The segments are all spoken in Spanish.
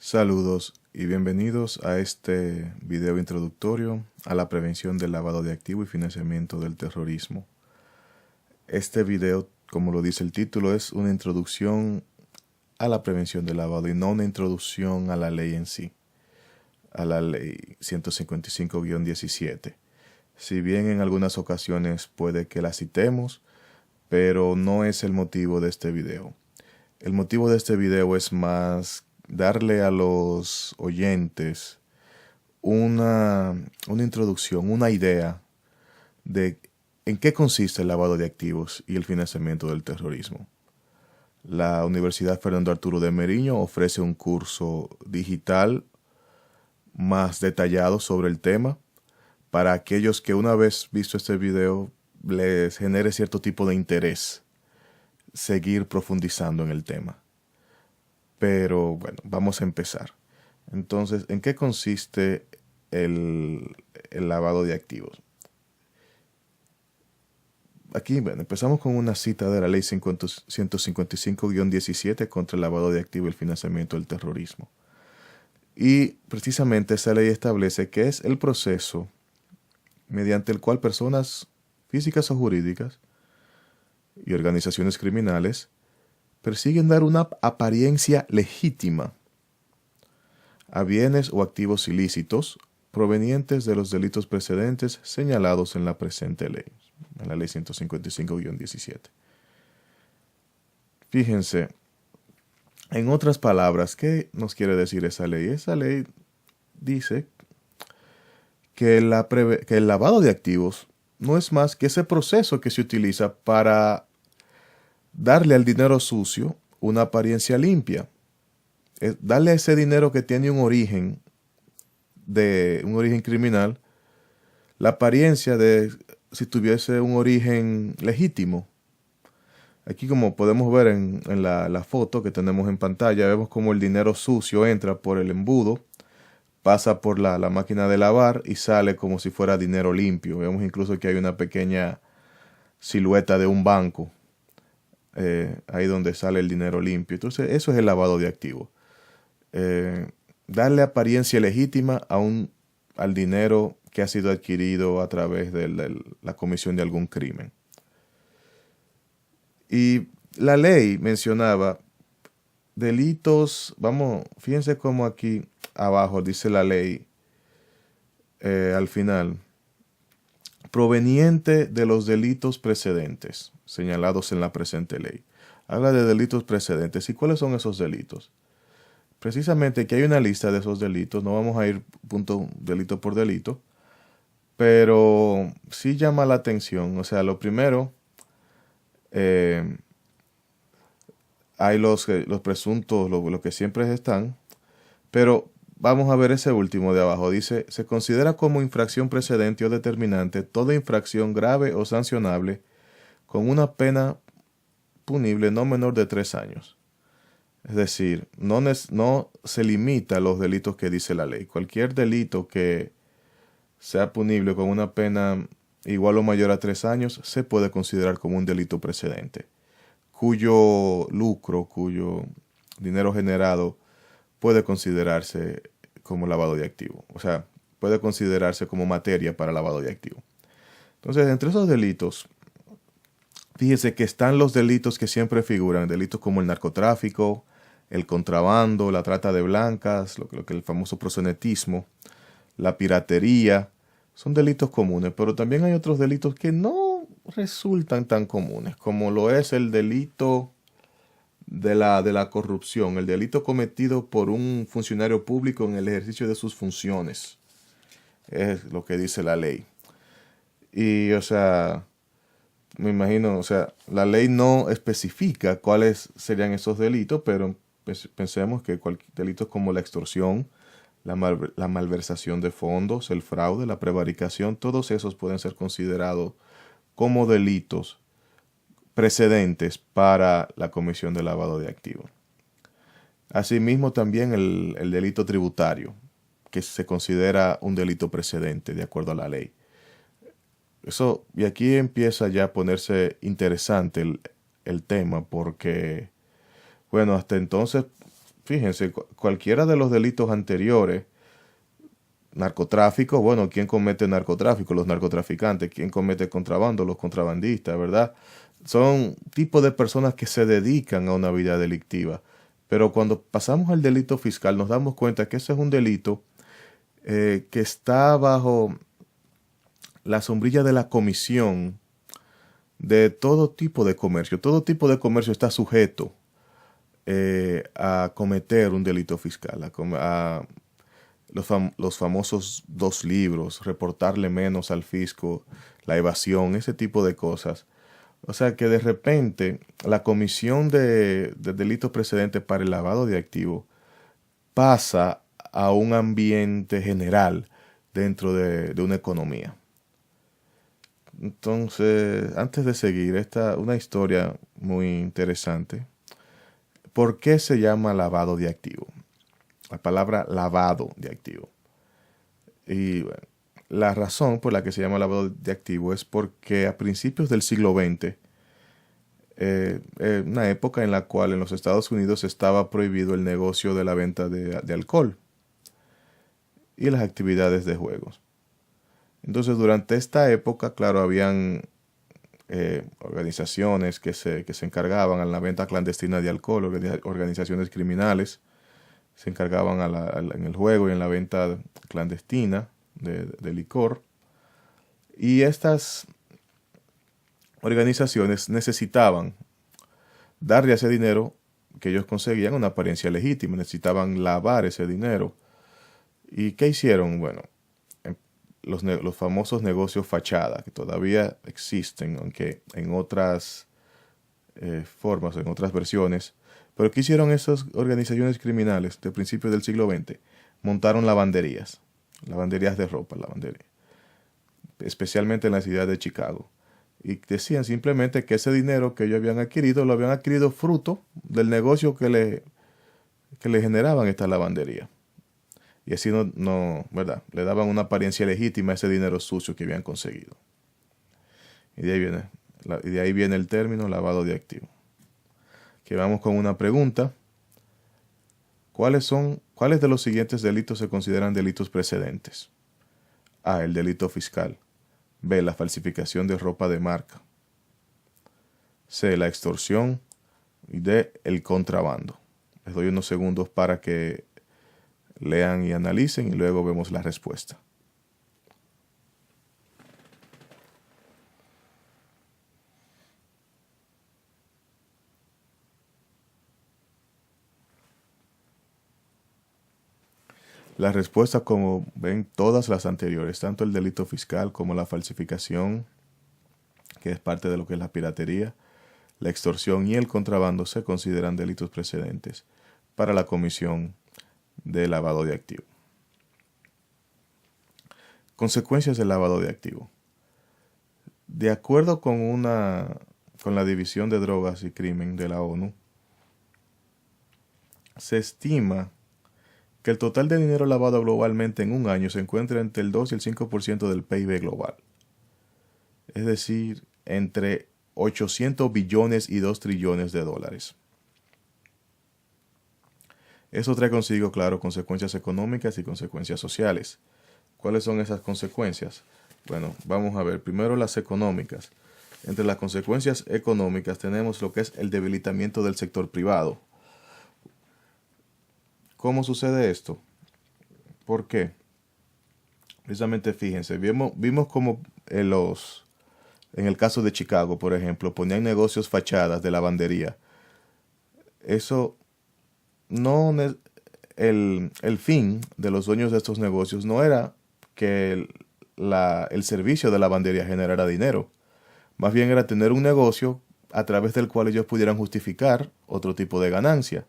Saludos y bienvenidos a este video introductorio a la prevención del lavado de activos y financiamiento del terrorismo. Este video, como lo dice el título, es una introducción a la prevención del lavado y no una introducción a la ley en sí, a la ley 155-17. Si bien en algunas ocasiones puede que la citemos, pero no es el motivo de este video. El motivo de este video es más darle a los oyentes una introducción, una idea de en qué consiste el lavado de activos y el financiamiento del terrorismo. La Universidad Fernando Arturo de Meriño ofrece un curso digital más detallado sobre el tema para aquellos que una vez visto este video les genere cierto tipo de interés seguir profundizando en el tema. Pero bueno, vamos a empezar. Entonces, ¿en qué consiste el lavado de activos? Aquí, bueno, empezamos con una cita de la ley 155-17 contra el lavado de activos y el financiamiento del terrorismo. Y precisamente esa ley establece que es el proceso mediante el cual personas físicas o jurídicas y organizaciones criminales persiguen dar una apariencia legítima a bienes o activos ilícitos provenientes de los delitos precedentes señalados en la presente ley, en la ley 155-17. Fíjense, en otras palabras, ¿qué nos quiere decir esa ley? Esa ley dice que el lavado de activos no es más que ese proceso que se utiliza para darle al dinero sucio una apariencia limpia. Darle a ese dinero que tiene un origen criminal, la apariencia de si tuviese un origen legítimo. Aquí, como podemos ver en la foto que tenemos en pantalla, vemos como el dinero sucio entra por el embudo, pasa por la máquina de lavar y sale como si fuera dinero limpio. Vemos incluso que hay una pequeña silueta de un banco ahí donde sale el dinero limpio. Entonces, eso es el lavado de activos. Darle apariencia legítima al dinero que ha sido adquirido a través de la comisión de algún crimen. Y la ley mencionaba delitos, fíjense cómo aquí abajo dice la ley al final, proveniente de los delitos precedentes señalados en la presente ley. Habla de delitos precedentes. ¿Y cuáles son esos delitos? Precisamente que hay una lista de esos delitos, no vamos a ir delito por delito, pero sí llama la atención. O sea, lo primero, hay los presuntos, lo que siempre están, pero vamos a ver ese último de abajo. Dice, se considera como infracción precedente o determinante toda infracción grave o sancionable con una pena punible no menor de 3 años. Es decir, no se limita a los delitos que dice la ley. Cualquier delito que sea punible con una pena igual o mayor a 3 años se puede considerar como un delito precedente, cuyo lucro, cuyo dinero generado puede considerarse como lavado de activos. O sea, puede considerarse como materia para lavado de activos. Entonces, entre esos delitos, fíjese que están los delitos que siempre figuran, delitos como el narcotráfico, el contrabando, la trata de blancas, lo que el famoso proxenetismo, la piratería, son delitos comunes, pero también hay otros delitos que no resultan tan comunes, como lo es el delito de la corrupción, el delito cometido por un funcionario público en el ejercicio de sus funciones. Es lo que dice la ley. Y, o sea, me imagino, o sea, la ley no especifica cuáles serían esos delitos, pero pensemos que delitos como la extorsión, la malversación de fondos, el fraude, la prevaricación, todos esos pueden ser considerados como delitos precedentes para la comisión de lavado de activos. Asimismo, también el delito tributario, que se considera un delito precedente de acuerdo a la ley. Y aquí empieza ya a ponerse interesante el tema, porque, bueno, hasta entonces fíjense, cualquiera de los delitos anteriores, narcotráfico, bueno, ¿quién comete narcotráfico? Los narcotraficantes. ¿Quién comete contrabando? Los contrabandistas, ¿verdad? Son tipos de personas que se dedican a una vida delictiva. Pero cuando pasamos al delito fiscal nos damos cuenta que ese es un delito que está bajo la sombrilla de la comisión de todo tipo de comercio. Todo tipo de comercio está sujeto a cometer un delito fiscal, a los famosos 2 libros, reportarle menos al fisco, la evasión, ese tipo de cosas. O sea que de repente la comisión de delitos precedentes para el lavado de activos pasa a un ambiente general dentro de una economía. Entonces, antes de seguir, una historia muy interesante. ¿Por qué se llama lavado de activos? La palabra lavado de activos. Y bueno, la razón por la que se llama lavado de activos es porque a principios del siglo XX, una época en la cual en los Estados Unidos estaba prohibido el negocio de la venta de alcohol y las actividades de juegos. Entonces, durante esta época, claro, habían organizaciones que se encargaban a la venta clandestina de alcohol, organizaciones criminales se encargaban en el juego y en la venta clandestina de licor. Y estas organizaciones necesitaban darle a ese dinero que ellos conseguían una apariencia legítima, necesitaban lavar ese dinero. ¿Y qué hicieron? Bueno, los famosos negocios fachada, que todavía existen, aunque en otras formas, en otras versiones. Pero ¿qué hicieron esas organizaciones criminales de principios del siglo XX? Montaron lavanderías de ropa, especialmente en la ciudad de Chicago. Y decían simplemente que ese dinero que ellos habían adquirido, lo habían adquirido fruto del negocio que le generaban esta lavandería. Y así ¿verdad? Le daban una apariencia legítima a ese dinero sucio que habían conseguido. Y de ahí viene el término lavado de activos. Que vamos con una pregunta. ¿Cuáles de los siguientes delitos se consideran delitos precedentes? A. El delito fiscal. B. La falsificación de ropa de marca. C. La extorsión. Y D. El contrabando. Les doy unos segundos para que lean y analicen y luego vemos la respuesta. La respuesta, como ven, todas las anteriores, tanto el delito fiscal como la falsificación, que es parte de lo que es la piratería, la extorsión y el contrabando, se consideran delitos precedentes para la comisión de lavado de activos. Consecuencias del lavado de activos. De acuerdo con la División de Drogas y Crimen de la ONU, se estima que el total de dinero lavado globalmente en un año se encuentra entre el 2 y el 5% del PIB global. Es decir, entre 800 billones y 2 trillones de dólares. Eso trae consigo, claro, consecuencias económicas y consecuencias sociales. ¿Cuáles son esas consecuencias? Bueno, vamos a ver. Primero las económicas. Entre las consecuencias económicas tenemos lo que es el debilitamiento del sector privado. ¿Cómo sucede esto? ¿Por qué? Precisamente fíjense, vimos como en el caso de Chicago, por ejemplo, ponían negocios fachadas de lavandería. Eso no, el fin de los dueños de estos negocios no era que el servicio de lavandería generara dinero. Más bien era tener un negocio a través del cual ellos pudieran justificar otro tipo de ganancia.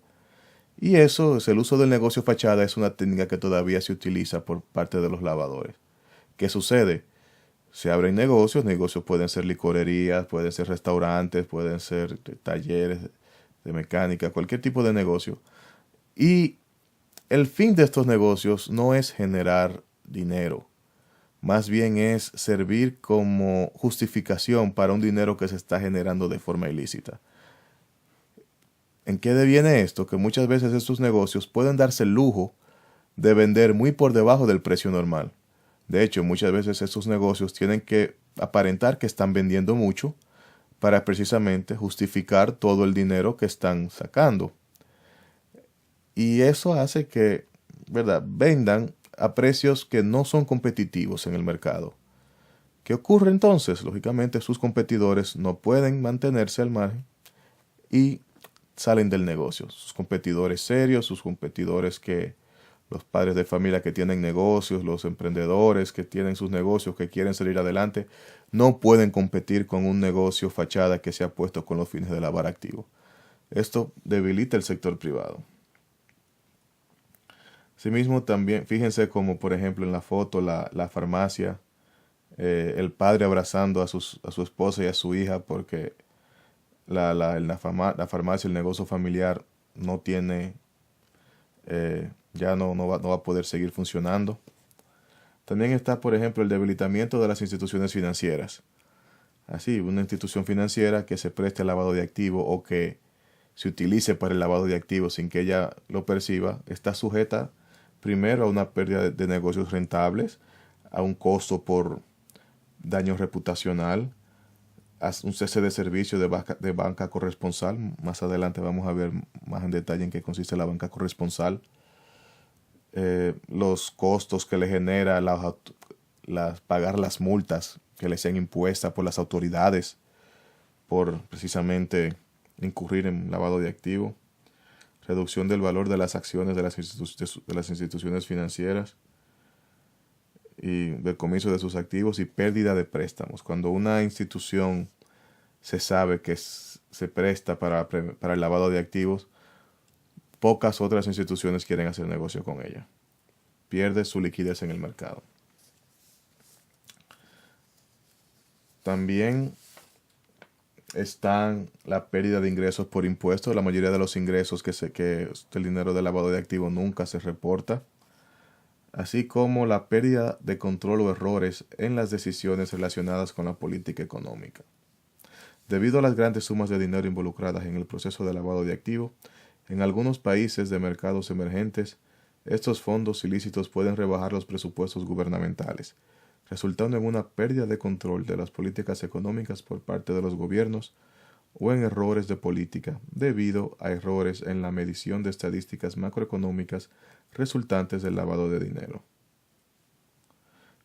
Y eso, el uso del negocio fachada, es una técnica que todavía se utiliza por parte de los lavadores. ¿Qué sucede? Se abren negocios pueden ser licorerías, pueden ser restaurantes, pueden ser talleres de mecánica, cualquier tipo de negocio. Y el fin de estos negocios no es generar dinero, más bien es servir como justificación para un dinero que se está generando de forma ilícita. ¿En qué deviene esto? Que muchas veces estos negocios pueden darse el lujo de vender muy por debajo del precio normal. De hecho, muchas veces estos negocios tienen que aparentar que están vendiendo mucho para precisamente justificar todo el dinero que están sacando. Y eso hace que, ¿verdad?, vendan a precios que no son competitivos en el mercado. ¿Qué ocurre entonces? Lógicamente sus competidores no pueden mantenerse al margen y salen del negocio. Sus competidores serios, sus competidores que los padres de familia que tienen negocios, los emprendedores que tienen sus negocios, que quieren salir adelante, no pueden competir con un negocio fachada que se ha puesto con los fines de lavar activos. Esto debilita el sector privado. Asimismo, también, fíjense como por ejemplo en la foto, la farmacia, el padre abrazando a su esposa y a su hija porque la farmacia, el negocio familiar, no tiene, ya no va a poder seguir funcionando. También está, por ejemplo, el debilitamiento de las instituciones financieras. Así, una institución financiera que se preste al lavado de activos o que se utilice para el lavado de activos sin que ella lo perciba, está sujeta primero a una pérdida de negocios rentables, a un costo por daño reputacional, a un cese de servicio de banca corresponsal. Más adelante vamos a ver más en detalle en qué consiste la banca corresponsal. Los costos que le genera pagar las multas que le sean impuestas por las autoridades por precisamente incurrir en lavado de activos, reducción del valor de las acciones de las instituciones financieras y decomiso de sus activos y pérdida de préstamos. Cuando una institución se sabe que se presta para el lavado de activos, pocas otras instituciones quieren hacer negocio con ella. Pierde su liquidez en el mercado. También están la pérdida de ingresos por impuestos. La mayoría de los ingresos que el dinero de lavado de activos nunca se reporta. Así como la pérdida de control o errores en las decisiones relacionadas con la política económica. Debido a las grandes sumas de dinero involucradas en el proceso de lavado de activos, en algunos países de mercados emergentes, estos fondos ilícitos pueden rebajar los presupuestos gubernamentales, resultando en una pérdida de control de las políticas económicas por parte de los gobiernos o en errores de política debido a errores en la medición de estadísticas macroeconómicas resultantes del lavado de dinero.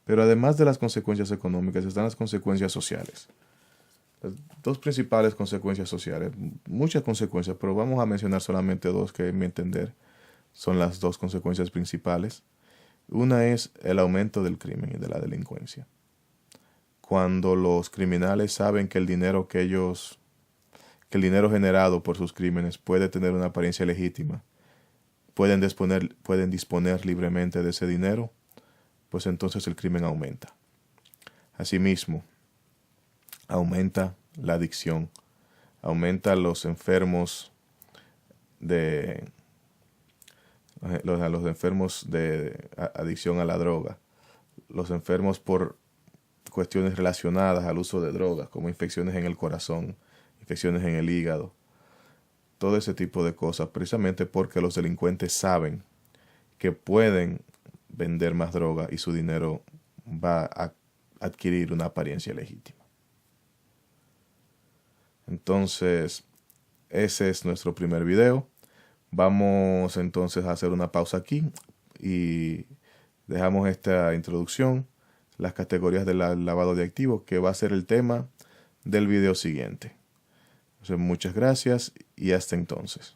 Pero además de las consecuencias económicas están las consecuencias sociales. Las dos principales consecuencias sociales, muchas consecuencias, pero vamos a mencionar solamente dos que, en mi entender, son las dos consecuencias principales. Una es el aumento del crimen y de la delincuencia. Cuando los criminales saben que el dinero generado por sus crímenes puede tener una apariencia legítima, pueden disponer libremente de ese dinero, pues entonces el crimen aumenta. Asimismo, aumenta la adicción, aumenta los enfermos de adicción a la droga, los enfermos por cuestiones relacionadas al uso de drogas, como infecciones en el corazón, infecciones en el hígado, todo ese tipo de cosas, precisamente porque los delincuentes saben que pueden vender más droga y su dinero va a adquirir una apariencia legítima. Entonces, ese es nuestro primer video. Vamos entonces a hacer una pausa aquí y dejamos esta introducción, las categorías del lavado de activos, que va a ser el tema del video siguiente. Entonces, muchas gracias y hasta entonces.